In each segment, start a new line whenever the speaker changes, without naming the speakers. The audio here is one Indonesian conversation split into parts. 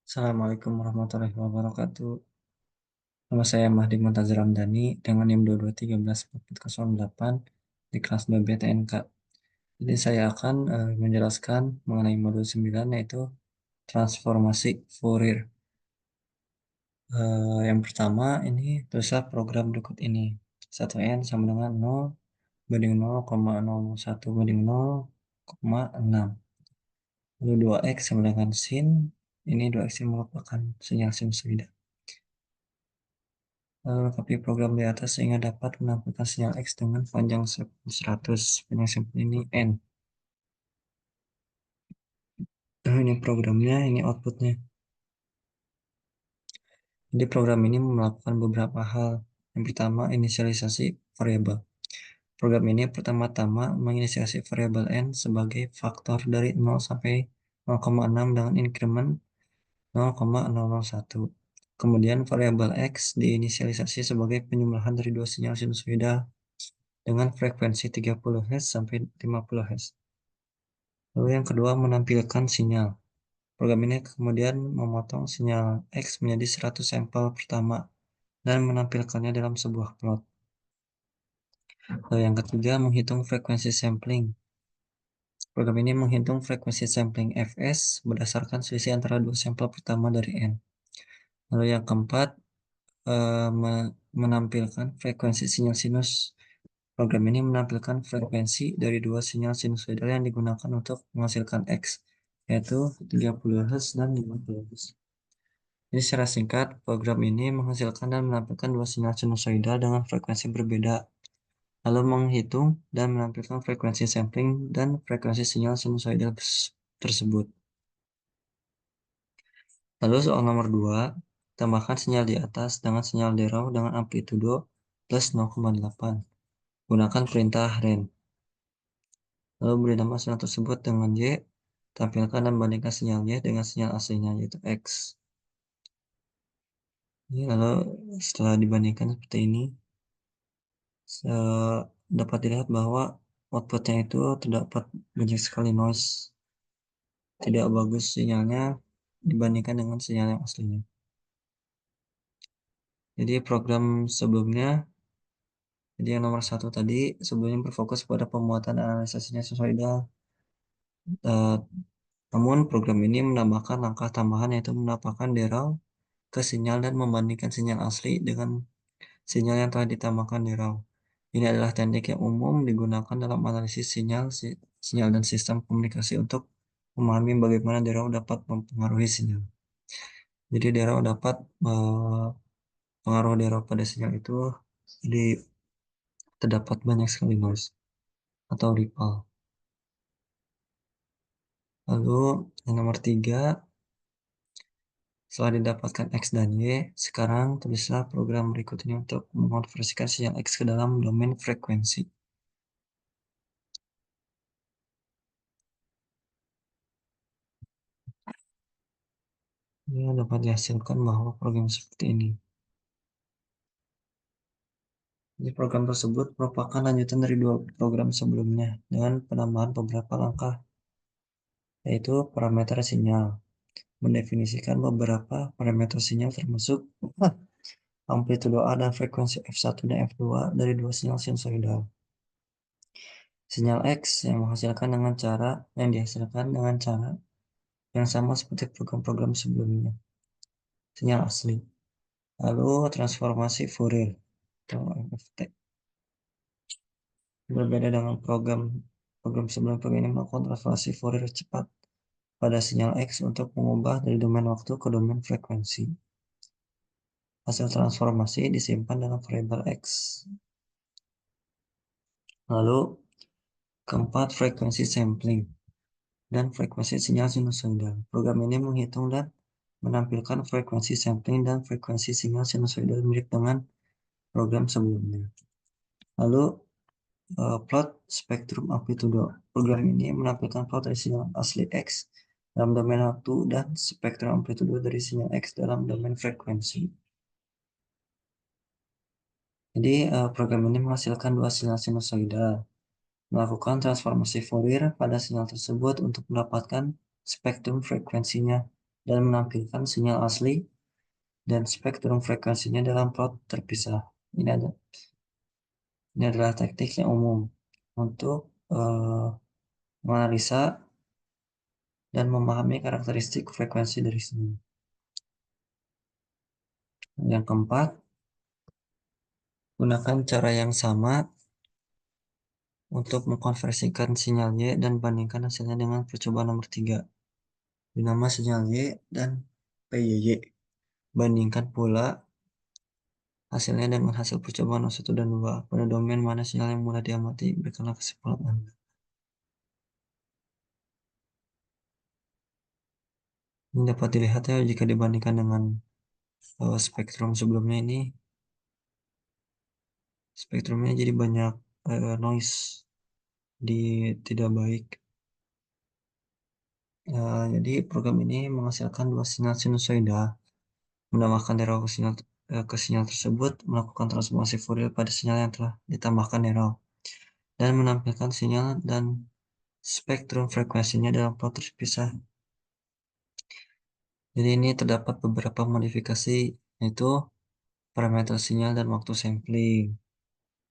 Assalamualaikum warahmatullahi wabarakatuh. Nama saya Mahdi Muntazir Ramdhani dengan NIM 22134408 di kelas BBTNK. Jadi saya akan menjelaskan mengenai modul 9 yaitu transformasi Fourier. Yang pertama ini tulislah program berikut ini. 1n sama dengan 0 banding 0,001 banding 0,6. Lalu 2x sama dengan sin. Ini 2x yang merupakan sinyal sinusoida. Lalu lengkapi program di atas sehingga dapat menampilkan sinyal X dengan panjang 100. Panjang sampel ini N. Nah, ini programnya, ini outputnya. Jadi program ini melakukan beberapa hal. Yang pertama, inisialisasi variabel. Program ini pertama-tama menginisialisasi variabel N sebagai faktor dari 0 sampai 0,6 dengan increment 0,001. Kemudian variabel X diinisialisasi sebagai penyembelahan dari dua sinyal sinusoida dengan frekuensi 30 Hz sampai 50 Hz. Lalu yang kedua menampilkan sinyal. Program ini kemudian memotong sinyal X menjadi 100 sampel pertama dan menampilkannya dalam sebuah plot. Lalu yang ketiga menghitung frekuensi sampling. Program ini menghitung frekuensi sampling Fs berdasarkan selisih antara dua sampel pertama dari N. Lalu yang keempat menampilkan frekuensi sinyal sinus. Program ini menampilkan frekuensi dari dua sinyal sinusoidal yang digunakan untuk menghasilkan X, yaitu 30 Hz dan 50 Hz. Jadi secara singkat, program ini menghasilkan dan menampilkan dua sinyal sinusoidal dengan frekuensi berbeda, lalu menghitung dan menampilkan frekuensi sampling dan frekuensi sinyal sinusoidal tersebut. Lalu soal nomor 2, tambahkan sinyal di atas dengan sinyal derau dengan amplitudo plus 0,8. Gunakan perintah ren. Lalu beri nama sinyal tersebut dengan Y, tampilkan dan bandingkan sinyal Y dengan sinyal aslinya yaitu X. Ini lalu setelah dibandingkan seperti ini, dapat dilihat bahwa outputnya itu terdapat banyak sekali noise, tidak bagus sinyalnya dibandingkan dengan sinyal yang aslinya. Jadi program sebelumnya, jadi yang nomor 1 tadi sebelumnya berfokus pada pemuatan analisa sinyal sinusoidal. Namun program ini menambahkan langkah tambahan yaitu menambahkan derau ke sinyal dan membandingkan sinyal asli dengan sinyal yang telah ditambahkan derau. Ini adalah teknik yang umum digunakan dalam analisis sinyal dan sistem komunikasi untuk memahami bagaimana derau dapat mempengaruhi sinyal. Jadi pengaruh derau pada sinyal itu jadi terdapat banyak sekali noise atau ripple. Lalu yang nomor 3, setelah didapatkan X dan Y, sekarang tulislah program berikut ini untuk mengonversikan sinyal X ke dalam domain frekuensi. Ya, dapat dihasilkan bahwa program seperti ini. Jadi program tersebut merupakan lanjutan dari dua program sebelumnya dengan penambahan beberapa langkah, yaitu parameter sinyal. Mendefinisikan beberapa parameter sinyal termasuk amplitudo A dan frekuensi F1 dan F2 dari dua sinyal sinusoidal. Sinyal X yang dihasilkan dengan cara yang sama seperti program-program sebelumnya. Sinyal asli. Lalu transformasi Fourier atau MFT. Berbeda dengan program sebelum program ini melakukan transformasi Fourier cepat pada sinyal X untuk mengubah dari domain waktu ke domain frekuensi. Hasil transformasi disimpan dalam variabel X. Lalu keempat, frekuensi sampling dan frekuensi sinyal sinusoidal. Program ini menghitung dan menampilkan frekuensi sampling dan frekuensi sinyal sinusoidal mirip dengan program sebelumnya. Lalu plot spektrum amplitudo. Program ini menampilkan plot dari sinyal asli X dalam domain waktu dan spektrum amplitudo dari sinyal X dalam domain frekuensi. Jadi program ini menghasilkan dua sinyal sinusoidal. Melakukan transformasi Fourier pada sinyal tersebut untuk mendapatkan spektrum frekuensinya dan menampilkan sinyal asli dan spektrum frekuensinya dalam plot terpisah. Ini ada, ini adalah teknik yang umum untuk menganalisa dan memahami karakteristik frekuensi dari sinyal. Yang keempat, gunakan cara yang sama untuk mengkonversikan sinyal Y dan bandingkan hasilnya dengan percobaan nomor 3. Dinama sinyal Y dan PYY. Bandingkan pula hasilnya dengan hasil percobaan 1 dan 2. Pada domain mana sinyal yang mudah diamati, berikanlah kesimpulan Anda. Ini dapat dilihat ya jika dibandingkan dengan spektrum sebelumnya ini, spektrumnya jadi banyak noise di tidak baik. Jadi program ini menghasilkan 2 sinyal sinusoida, menambahkan derau ke sinyal tersebut, melakukan transformasi Fourier pada sinyal yang telah ditambahkan derau, dan menampilkan sinyal dan spektrum frekuensinya dalam plot terpisah. Jadi ini terdapat beberapa modifikasi, yaitu parameter sinyal dan waktu sampling.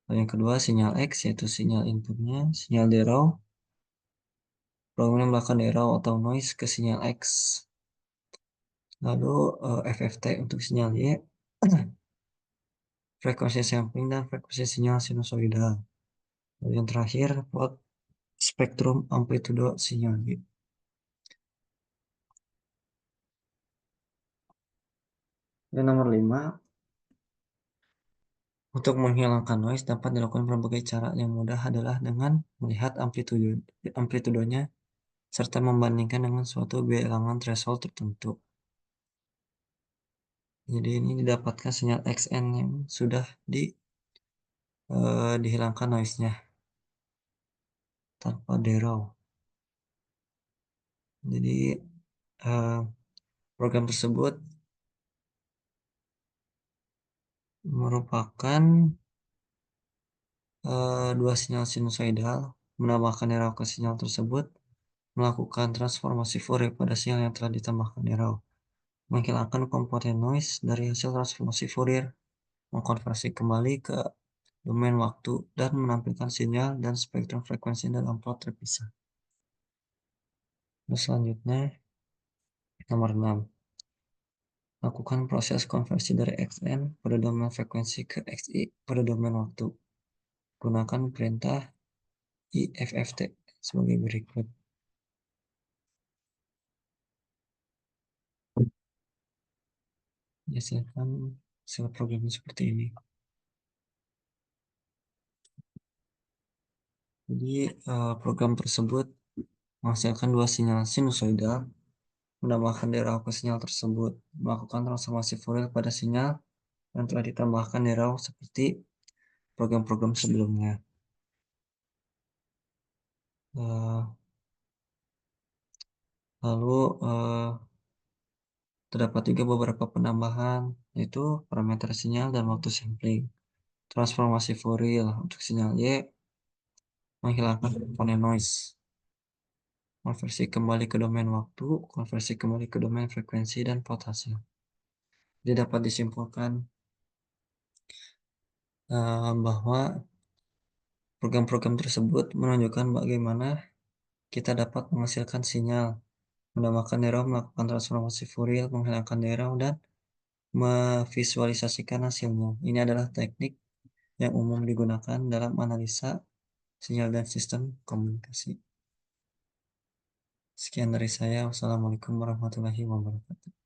Yang kedua, sinyal X, yaitu sinyal inputnya, sinyal derau, program melakukan derau atau noise ke sinyal X. Lalu FFT untuk sinyal Y, frekuensi sampling dan frekuensi sinyal sinusoida. Lalu yang terakhir, plot spektrum amplitudo sinyal Y. Yang nomor 5, untuk menghilangkan noise dapat dilakukan berbagai cara. Yang mudah adalah dengan melihat amplitudonya serta membandingkan dengan suatu bilangan threshold tertentu. Jadi ini didapatkan sinyal XN yang sudah dihilangkan noise-nya tanpa derau. Jadi program tersebut merupakan dua sinyal sinusoidal, menambahkan derau ke sinyal tersebut, melakukan transformasi Fourier pada sinyal yang telah ditambahkan derau, menghilangkan komponen noise dari hasil transformasi Fourier, mengkonversi kembali ke domain waktu, dan menampilkan sinyal dan spektrum frekuensi dalam plot terpisah. Terus selanjutnya, nomor 6. Lakukan proses konversi dari XN pada domain frekuensi ke XI pada domain waktu. Gunakan perintah IFFT sebagai berikut. Biasakan sel programnya seperti ini. Jadi program tersebut menghasilkan dua sinyal sinusoidal, menambahkan derau ke sinyal tersebut, melakukan transformasi Fourier pada sinyal yang telah ditambahkan derau seperti program-program sebelumnya. Lalu terdapat juga beberapa penambahan, yaitu parameter sinyal dan waktu sampling. Transformasi Fourier untuk sinyal Y, menghilangkan komponen noise. Konversi kembali ke domain waktu, konversi kembali ke domain frekuensi, dan plot hasil. Jadi dapat disimpulkan bahwa program-program tersebut menunjukkan bagaimana kita dapat menghasilkan sinyal, menambahkan derau, melakukan transformasi Fourier, menghilangkan derau, dan memvisualisasikan hasilnya. Ini adalah teknik yang umum digunakan dalam analisa sinyal dan sistem komunikasi. Sekian dari saya. Wassalamualaikum warahmatullahi wabarakatuh.